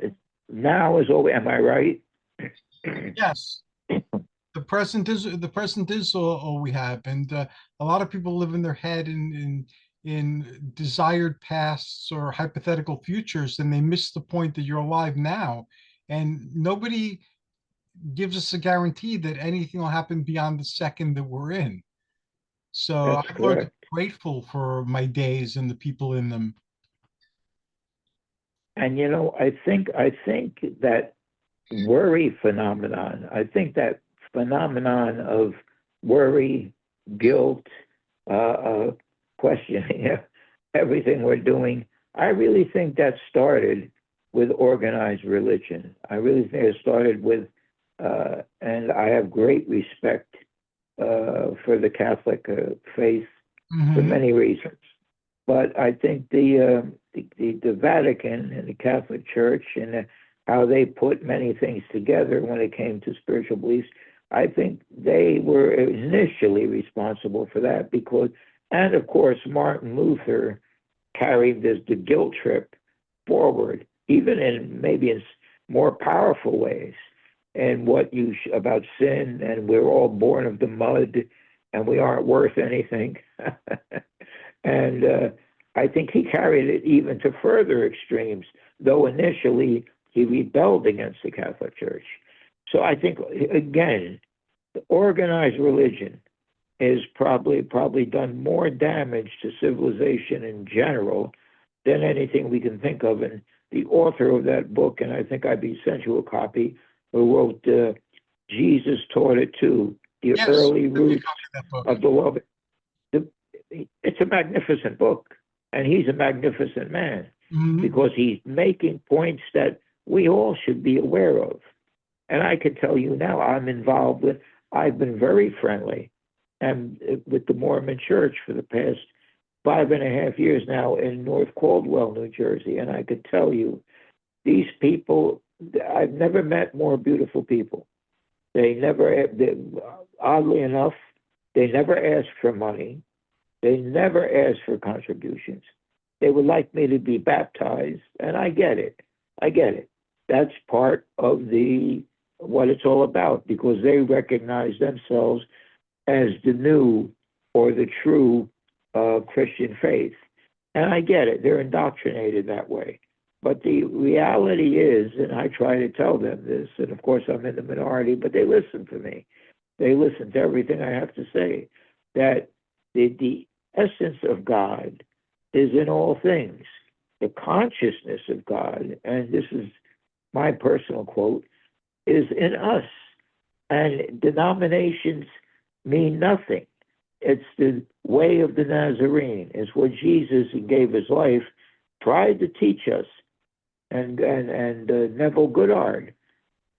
now is all we, am I right? yes. The present is all we have, and a lot of people live in their head in desired pasts or hypothetical futures, and they miss the point that you're alive now, and nobody gives us a guarantee that anything will happen beyond the second that we're in. So That's I've learned to correct. be grateful for my days and the people in them. And you know, I think that worry phenomenon, I think that phenomenon of worry, guilt, questioning everything we're doing, I really think that started with organized religion. I really think it started with, and I have great respect for the Catholic faith for Hmm. many reasons. But I think the Vatican and the Catholic Church and how they put many things together when it came to spiritual beliefs, I think they were initially responsible for that because, and of course, Martin Luther carried the guilt trip forward, even in maybe in more powerful ways. And what about sin, and we're all born of the mud, and we aren't worth anything. And I think he carried it even to further extremes, though initially he rebelled against the Catholic Church. So I think, again, organized religion has probably done more damage to civilization in general than anything we can think of. And the author of that book, and I think I'd sent you a copy, who wrote Jesus Taught It Too, The Yes, Early I think Roots that book. of the Love. It's a magnificent book, and he's a magnificent man Hmm. because he's making points that we all should be aware of. And I can tell you now, I've been very friendly and with the Mormon Church for the past 5.5 years now in North Caldwell, New Jersey. And I can tell you, these people, I've never met more beautiful people. Oddly enough, they never ask for money. They never ask for contributions. They would like me to be baptized, and I get it. I get it. That's part of what it's all about because they recognize themselves as the new or the true Christian faith. And I get it. They're indoctrinated that way. But the reality is, and I try to tell them this, and of course I'm in the minority, but they listen to me. They listen to everything I have to say, that the essence of God is in all things. The consciousness of God, and this is my personal quote, is in us. And denominations mean nothing. It's the way of the Nazarene. It's what Jesus, he gave his life, tried to teach us. And Neville Goddard,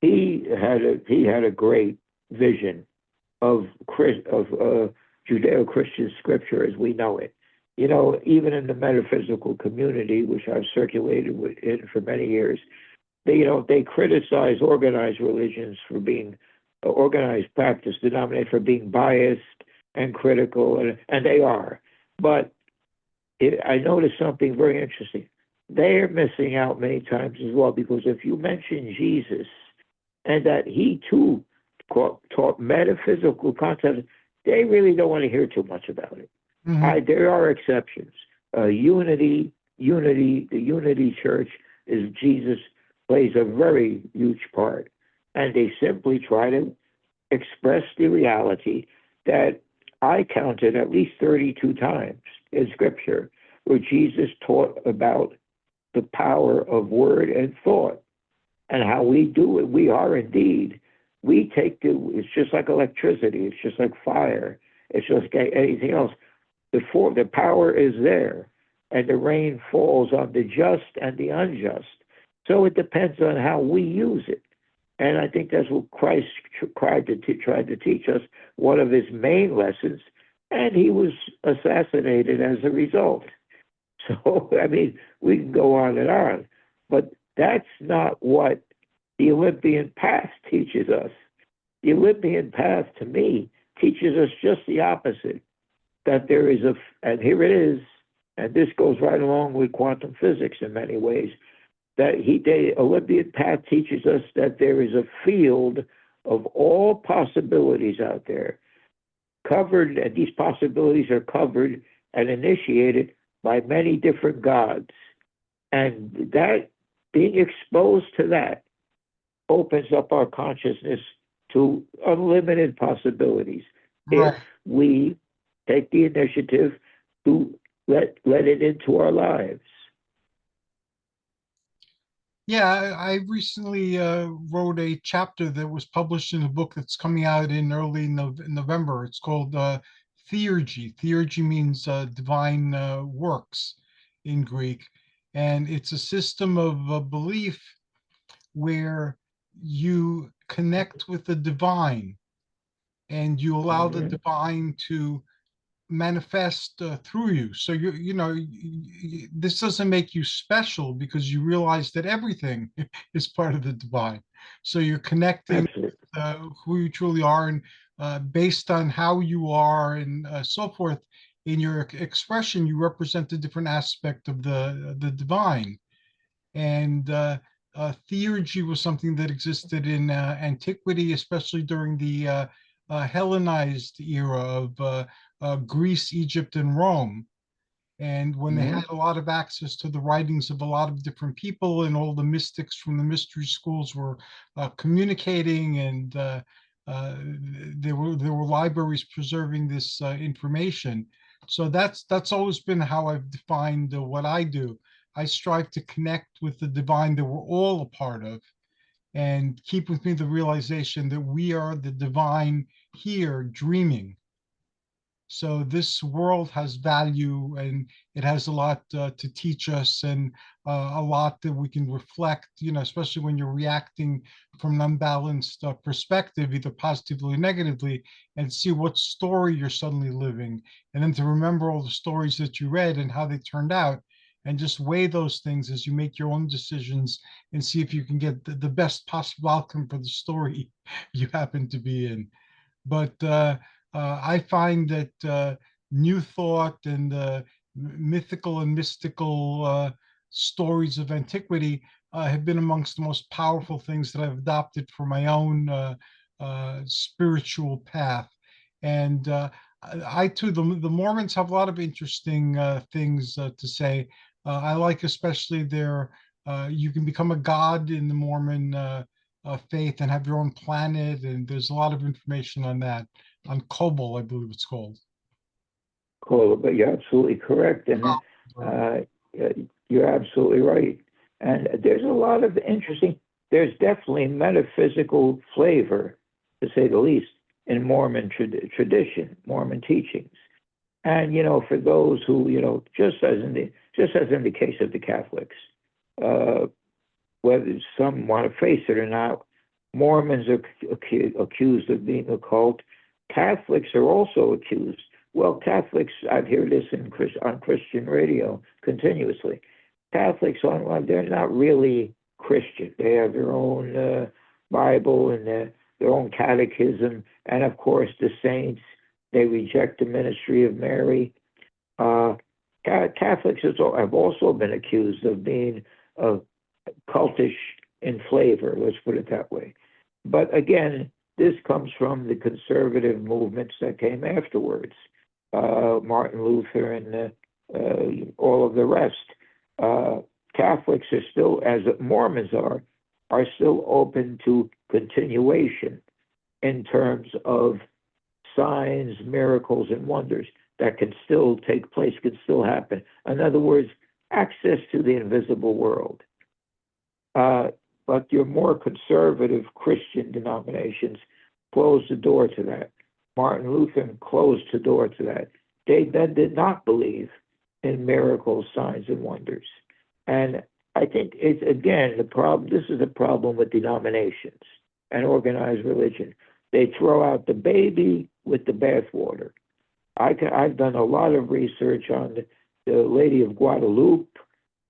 he had a great vision of Judeo-Christian scripture as we know it. You know, even in the metaphysical community, which I've circulated in for many years, they criticize organized religions for being organized practice, denominated for being biased and critical, and they are. But I noticed something very interesting. They are missing out many times as well, because if you mention Jesus and that he too taught metaphysical concepts, they really don't want to hear too much about it. Mhm. There are exceptions. Unity, the Unity Church is Jesus plays a very huge part, and they simply try to express the reality that I counted at least 32 times in Scripture where Jesus taught about the power of word and thought and how we do it. We are indeed, it's just like electricity, it's just like fire, it's just like anything else. The power is there, and the rain falls on the just and the unjust. So it depends on how we use it. And I think that's what Christ tried to teach us, one of his main lessons, and he was assassinated as a result. So, I mean, we can go on, but that's not what the Olympian path teaches us. The Olympian path, to me, teaches us just the opposite, that there is and here it is, and this goes right along with quantum physics in many ways, that the Olympian path teaches us that there is a field of all possibilities out there, covered, and these possibilities are covered and initiated by many different gods. And that, being exposed to that, opens up our consciousness to unlimited possibilities if Right. we take the initiative to let it into our lives. Yeah, I recently wrote a chapter that was published in a book that's coming out in early November. It's called Theurgy. Theurgy means divine works in Greek, and it's a system of belief where you connect with the divine and you allow the Mm-hmm. divine to manifest through you. So this doesn't make you special because you realize that everything is part of the divine. So you're connecting Absolutely. who you truly are, and based on how you are and so forth in your expression, you represent a different aspect of the divine. And theurgy was something that existed in antiquity, especially during the Hellenized era of Greece, Egypt, and Rome. And when they Mm-hmm. had a lot of access to the writings of a lot of different people, and all the mystics from the mystery schools were communicating, and there were libraries preserving this information. So that's always been how I've defined what I do. I strive to connect with the divine that we're all a part of, and keep with me the realization that we are the divine here dreaming. So this world has value, and it has a lot to teach us, and a lot that we can reflect, especially when you're reacting from an unbalanced perspective, either positively or negatively, and see what story you're suddenly living. And then to remember all the stories that you read and how they turned out, and just weigh those things as you make your own decisions and see if you can get the best possible outcome for the story you happen to be in. But I find that New Thought and mythical and mystical stories of antiquity have been amongst the most powerful things that I've adopted for my own spiritual path. And I too, the Mormons have a lot of interesting things to say. I like especially their, you can become a god in the Mormon faith and have your own planet. And there's a lot of information on that, on Kobol, I believe it's called. Cool, but you're absolutely correct, and uh, you're absolutely right. And there's a lot of interesting. There's definitely metaphysical flavor, to say the least, in Mormon tradition, Mormon teachings. And for those who just as in the case of the Catholics, uh, whether some want to face it or not, Mormons are accused of being a cult. Catholics are also accused. Well, Catholics, I hear this on Christian radio continuously. Catholics, they're not really Christian. They have their own Bible and their own catechism, and of course the saints. They reject the ministry of Mary. Catholics have also been accused of being cultish in flavor, let's put it that way. But again, this comes from the conservative movements that came afterwards, Martin Luther and all of the rest. Catholics are still, as Mormons are still open to continuation in terms of signs, miracles, and wonders that can still take place, can still happen. In other words, access to the invisible world. But your more conservative Christian denominations closed the door to that. Martin Luther closed the door to that. They then did not believe in miracles, signs, and wonders. And I think it's, again, the problem. This is a problem with denominations and organized religion. They throw out the baby with the bathwater. I've done a lot of research on the Lady of Guadalupe,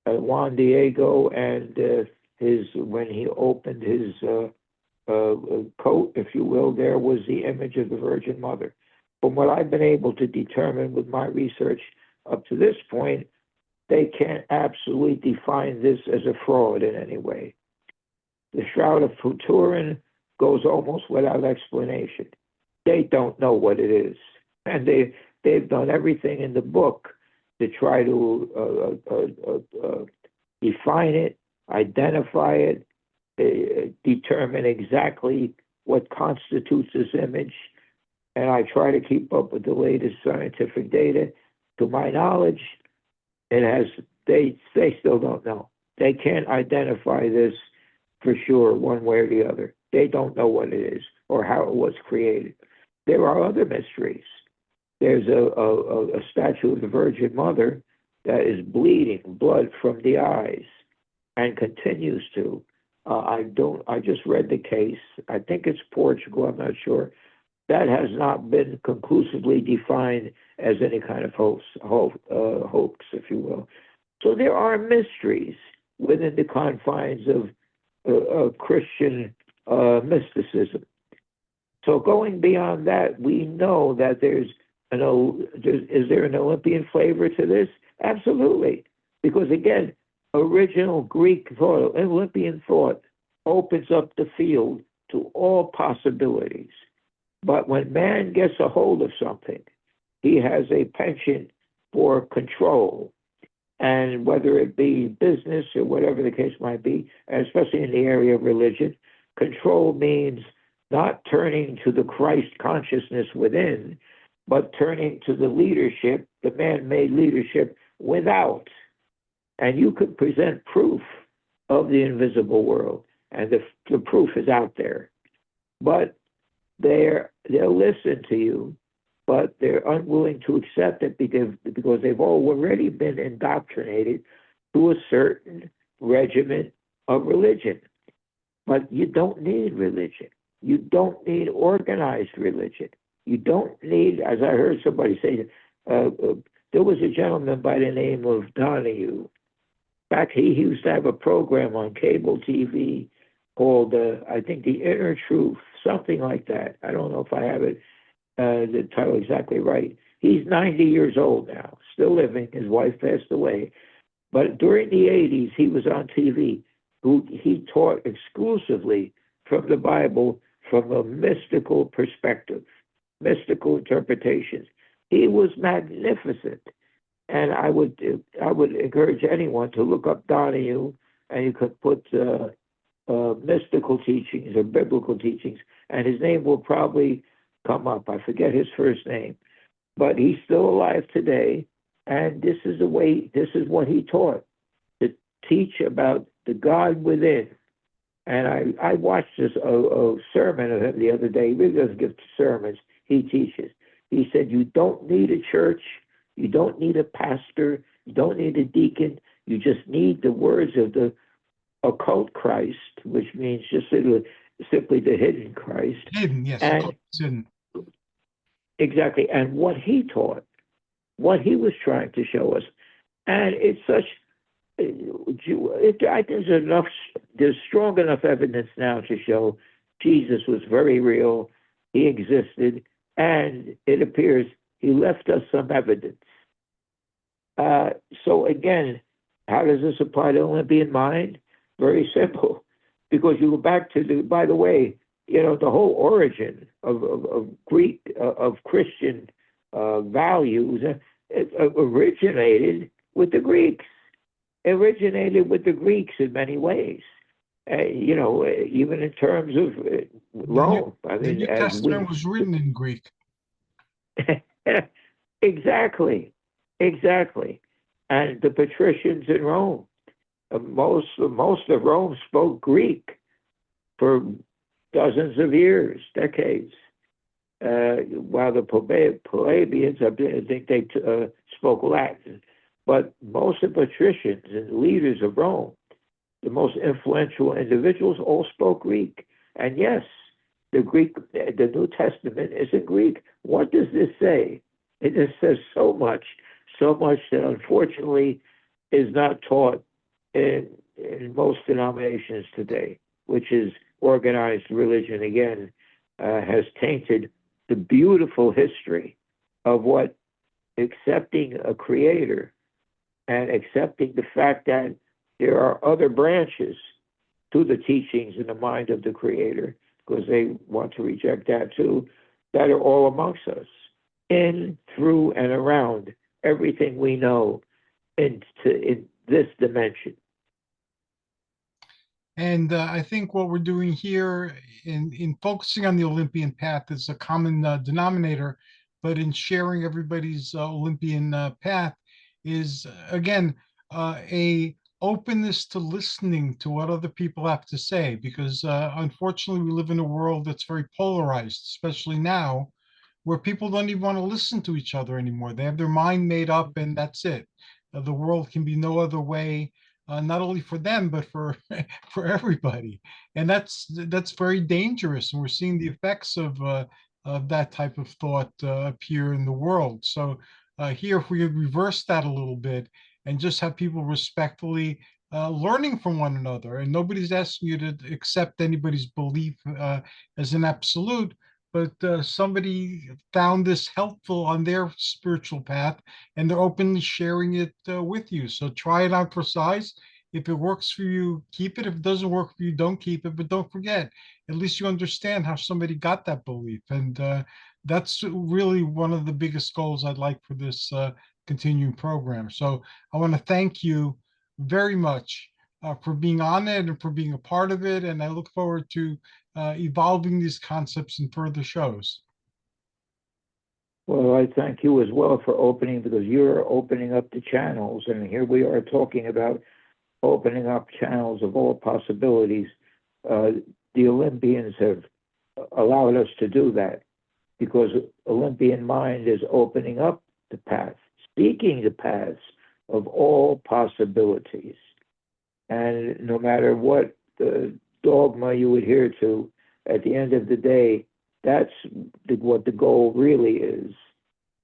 Juan Diego, and when he opened his coat, if you will, there was the image of the Virgin Mother. From what I've been able to determine with my research up to this point, they can't absolutely define this as a fraud in any way. The Shroud of Turin goes almost without explanation. They don't know what it is. And they've done everything in the book to try to define it, identify it, determine exactly what constitutes this image. And I try to keep up with the latest scientific data. To my knowledge, they still don't know. They can't identify this for sure one way or the other. They don't know what it is or how it was created. There are other mysteries. There's a statue of the Virgin Mother that is bleeding blood from the eyes and continues to. I just read the case. I think it's Portugal, I'm not sure. That has not been conclusively defined as any kind of hoax, if you will. So there are mysteries within the confines of Christian mysticism. So going beyond that, we know that is there an Olympian flavor to this? Absolutely. Because again, original Greek thought, Olympian thought, opens up the field to all possibilities. But when man gets a hold of something, he has a penchant for control. And whether it be business or whatever the case might be, especially in the area of religion, control means not turning to the Christ consciousness within, but turning to the leadership, the man-made leadership without. And you could present proof of the invisible world, and the proof is out there. But they'll listen to you, but they're unwilling to accept it because they've already been indoctrinated to a certain regimen of religion. But you don't need religion. You don't need organized religion. You don't need, as I heard somebody say, there was a gentleman by the name of Donahue. In fact, he used to have a program on cable TV called, I think, The Inner Truth, something like that. I don't know if I have it, the title exactly right. He's 90 years old now, still living. His wife passed away. But during the 80s, he was on TV. He taught exclusively from the Bible from a mystical perspective, mystical interpretations. He was magnificent. And I would encourage anyone to look up Donahue, and you could put mystical teachings or biblical teachings, and his name will probably come up. I forget his first name, but he's still alive today, and this is what he taught, to teach about the God within. And I watched a sermon of him the other day. He really doesn't give sermons, he teaches. He said, you don't need a church, you don't need a pastor, you don't need a deacon, you just need the words of the occult Christ, which means just simply the hidden Christ. Hidden, yes. And Hidden. Exactly. And what he taught, what he was trying to show us. And it's such, I think there's strong enough evidence now to show Jesus was very real, he existed, and it appears he left us some evidence. So again, how does this apply to Olympian mind? Very simple. Because you go back to by the way, the whole origin of Greek, of Christian values, it originated with the Greeks. Originated with the Greeks in many ways. Even in terms of Rome. I The mean, New as Testament we was written in Greek. exactly, exactly, and the patricians in Rome, most of Rome spoke Greek for dozens of years, decades. While the plebeians, I think they spoke Latin, but most of the patricians and leaders of Rome, the most influential individuals, all spoke Greek. And yes, the New Testament is in Greek. What does this say? It just says so much that unfortunately is not taught in most denominations today, which is organized religion again, has tainted the beautiful history of what accepting a creator and accepting the fact that there are other branches to the teachings in the mind of the creator, because they want to reject that too, that are all amongst us, in, through, and around everything we know in this dimension. And I think what we're doing here in focusing on the Olympian path is a common denominator, but in sharing everybody's Olympian path is again a openness to listening to what other people have to say, because unfortunately we live in a world that's very polarized, especially now, where people don't even want to listen to each other anymore. They have their mind made up and that's it. The world can be no other way, not only for them, but for for everybody. And that's very dangerous. And we're seeing the effects of that type of thought appear in the world. So here, if we could reverse that a little bit and just have people respectfully learning from one another, and nobody's asking you to accept anybody's belief as an absolute, but somebody found this helpful on their spiritual path and they're openly sharing it with you. So try it out for size. If it works for you, keep it. If it doesn't work for you, don't keep it. But don't forget, at least you understand how somebody got that belief. And that's really one of the biggest goals I'd like for this continuing program. So I want to thank you very much for being on it and for being a part of it. And I look forward to evolving these concepts in further shows. Well, I thank you as well for opening, because you're opening up the channels, and here we are talking about opening up channels of all possibilities. The Olympians have allowed us to do that, because Olympian mind is opening up the path, seeking the paths of all possibilities. And no matter what dogma you adhere to, at the end of the day, that's what the goal really is.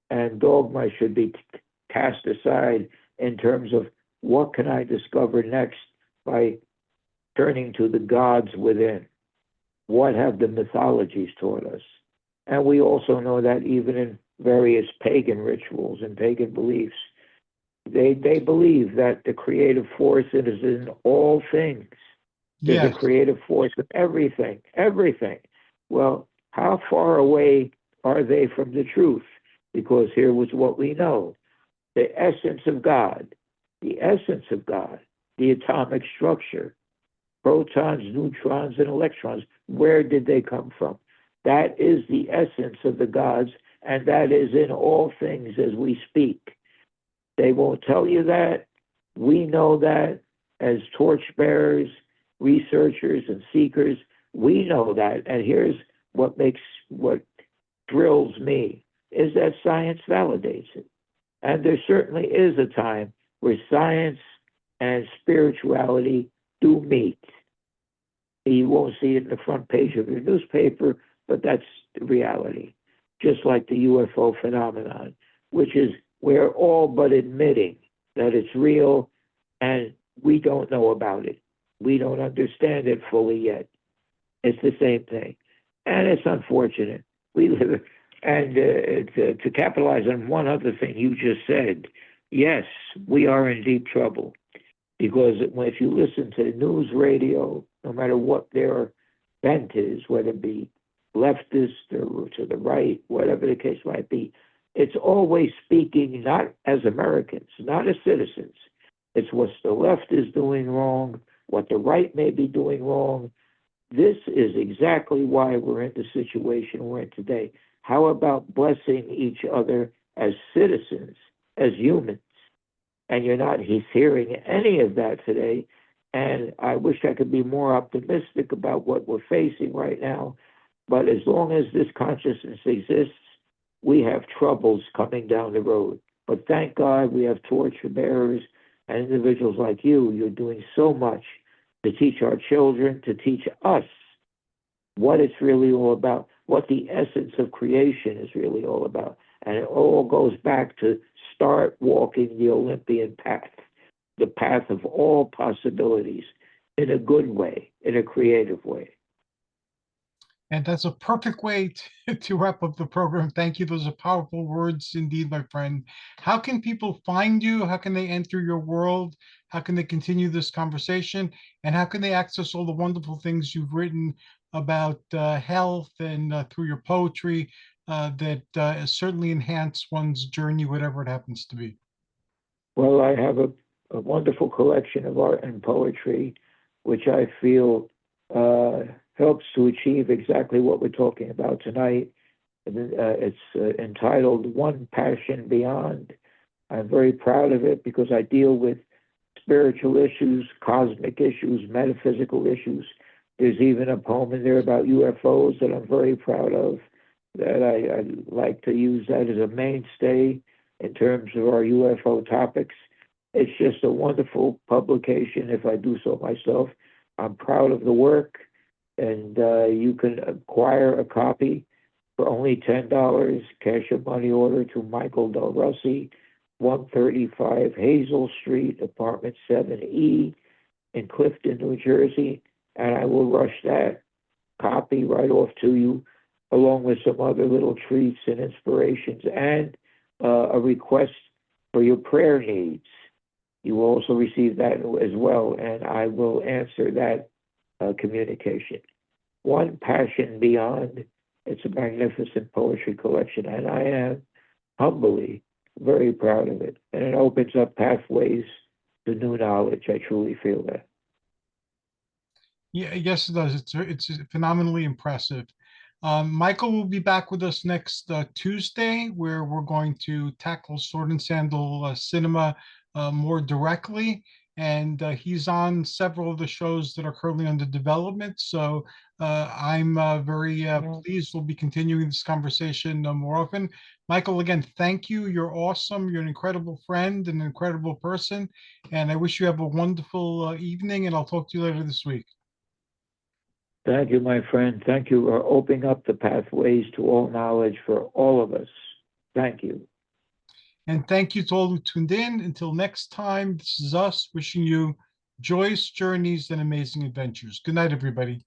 And dogma should be cast aside in terms of what can I discover next by turning to the gods within. What have the mythologies taught us? And we also know that even in various pagan rituals and pagan beliefs, they believe that the creative force is in all things. There's a Yes. creative force in everything, everything. Well, how far away are they from the truth? Because here was what we know. The essence of God, the essence of God, the atomic structure, protons, neutrons, and electrons, where did they come from? That is the essence of the gods, and that is in all things as we speak. They won't tell you that. We know that as torchbearers, researchers, and seekers. We know that. And here's what thrills me is that science validates it. And there certainly is a time where science and spirituality do meet. You won't see it in the front page of your newspaper, but that's the reality. Just like the UFO phenomenon, which is we're all but admitting that it's real and we don't know about it. We don't understand it fully yet. It's the same thing. And it's unfortunate. We live, and to capitalize on one other thing you just said, yes, we are in deep trouble, because if you listen to news radio, no matter what their bent is, whether it be leftist or to the right, whatever the case might be. It's always speaking not as Americans, not as citizens. It's what the left is doing wrong, what the right may be doing wrong. This is exactly why we're in the situation we're in today. How about blessing each other as citizens, as humans? And you're not he's hearing any of that today. And I wish I could be more optimistic about what we're facing right now. But as long as this consciousness exists, we have troubles coming down the road. But thank God we have torch bearers and individuals like you. You're doing so much to teach our children, to teach us what it's really all about, what the essence of creation is really all about. And it all goes back to start walking the Olympian path, the path of all possibilities in a good way, in a creative way. And that's a perfect way to wrap up the program. Thank you. Those are powerful words indeed, my friend. How can people find you? How can they enter your world? How can they continue this conversation? And how can they access all the wonderful things you've written about health and through your poetry that certainly enhance one's journey, whatever it happens to be? Well, I have a wonderful collection of art and poetry, which I feel helps to achieve exactly what we're talking about tonight. It's entitled One Passion Beyond. I'm very proud of it because I deal with spiritual issues, cosmic issues, metaphysical issues. There's even a poem in there about UFOs that I'm very proud of, that I like to use that as a mainstay in terms of our UFO topics. It's just a wonderful publication, if I do so myself. I'm proud of the work, and you can acquire a copy for only $10, cash or money order to Michael Del Russii, 135 Hazel Street, apartment 7E in Clifton, New Jersey, and I will rush that copy right off to you, along with some other little treats and inspirations, and a request for your prayer needs. You will also receive that as well, and I will answer that communication. One Passion Beyond. It's a magnificent poetry collection, and I am humbly very proud of it. And it opens up pathways to new knowledge. I truly feel that. Yeah, yes, it does. It's phenomenally impressive. Michael will be back with us next Tuesday, where we're going to tackle Sword and Sandal cinema more directly. And he's on several of the shows that are currently under development. So I'm very pleased we'll be continuing this conversation more often. Michael, again, thank you. You're awesome. You're an incredible friend, an incredible person. And I wish you have a wonderful evening, and I'll talk to you later this week. Thank you, my friend. Thank you for opening up the pathways to all knowledge for all of us. Thank you. And thank you to all who tuned in. Until next time, this is us wishing you joyous journeys and amazing adventures. Good night, everybody.